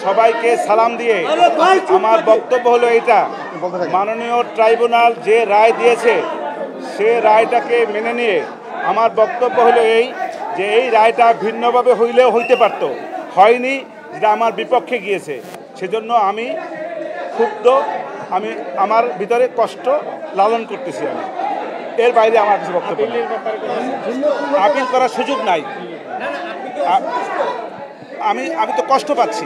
সবাইকে সালাম দিয়ে আমার বক্তব্য হলো এইটা, মাননীয় ট্রাইব্যুনাল যে রায় দিয়েছে সে রায়টাকে মেনে নিয়ে আমার বক্তব্য হলো এই যে এই রায়টা ভিন্নভাবে হইলেও হইতে পারত, হয়নি, যেটা আমার বিপক্ষে গিয়েছে। সেজন্য আমি ক্ষুব্ধ, আমি আমার ভিতরে কষ্ট লালন করতেছি। আমি এর বাইরে আমার কিছু বক্তব্য নেই। আপিল করার সুযোগ নাই। আমি তো কষ্ট পাচ্ছি।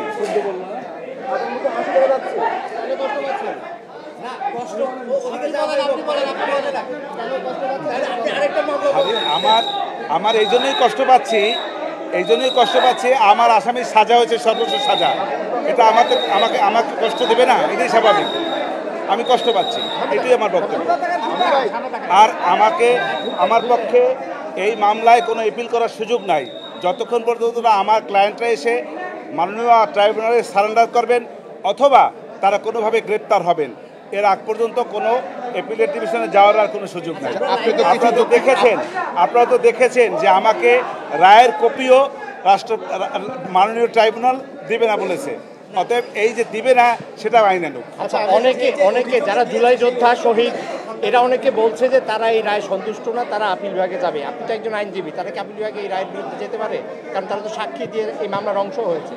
আমার এই জন্যই কষ্ট পাচ্ছি, আমার আসামির সাজা হয়েছে সর্বোচ্চ সাজা। এটা আমাকে কষ্ট দেবে না, এটাই স্বাভাবিক। আমি কষ্ট পাচ্ছি, এটাই আমার বক্তব্য। আর আমার পক্ষে এই মামলায় কোনো অ্যাপিল করার সুযোগ নাই যতক্ষণ পর্যন্ত আমার ক্লায়েন্টরা এসে মাননীয় ট্রাইব্যুনালে সারেন্ডার করবেন অথবা তারা কোনোভাবে গ্রেপ্তার হবেন। এর আগ পর্যন্ত কোনো অ্যাপিলেট ডিভিশনে যাওয়ার আর কোনো সুযোগ নাই। আপনারা তো দেখেছেন যে আমাকে রায়ের কপিও মাননীয় ট্রাইব্যুনাল দিবে না বলেছে। অতএব এই যে দিবে না সেটা আইনানুগ। আচ্ছা, অনেকে যারা জুলাই যোদ্ধা শহীদ এরা অনেকে বলছে যে তারা এই রায় সন্তুষ্ট না, তারা আপিল বিভাগে যাবে। আপনি তো একজন আইনজীবী, তারা কি আপিল বিভাগে এই রায়ের বিরুদ্ধে যেতে পারে? কারণ তারা তো সাক্ষী দিয়ে এই মামলার অংশ হয়েছে।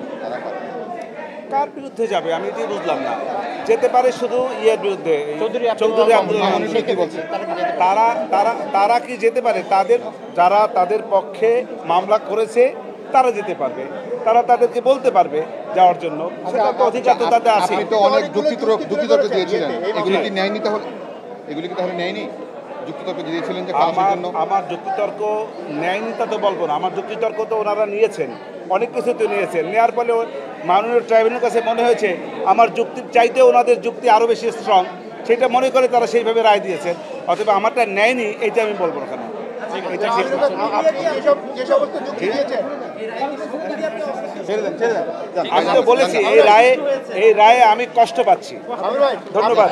কার বিরুদ্ধে যাবে আমি এটি বুঝলাম না। যেতে পারে শুধু ইয়ের বিরুদ্ধে, চৌধুরী আব্দুল রহমান। তারা কি যেতে পারে? যারা তাদের পক্ষে মামলা করেছে তারা যেতে পারবে, তারা তাদেরকে বলতে পারবে যাওয়ার জন্য, সেটা তো অধিকার তো তাদের আছে। আপনি তো অনেক যুক্তিতর্ক দিয়েছিলেন, এগুলি কি নেয়নি? এগুলি কি তাহলে নেয়নি? যুক্তিতর্ক দিয়েছিলেন যে আমার যুক্তিতর্ক নেয়নি তা তো বলবো না। আমার যুক্তিতর্ক তো ওনারা নিয়েছেন, অনেক কিছু তো নিয়েছেন। নেওয়ার ফলে মাননীয় ট্রাইব্যুনালের কাছে মনে হয়েছে আমার যুক্তির চাইতে ওনাদের যুক্তি আরও বেশি স্ট্রং, সেটা মনে করে তারা সেইভাবে রায় দিয়েছেন। অথবা আমারটা নেয়নি এইটা আমি বলবো না। কেন এটা ঠিক আমি তো বলেছি এই রায়ে আমি কষ্ট পাচ্ছি। ধন্যবাদ।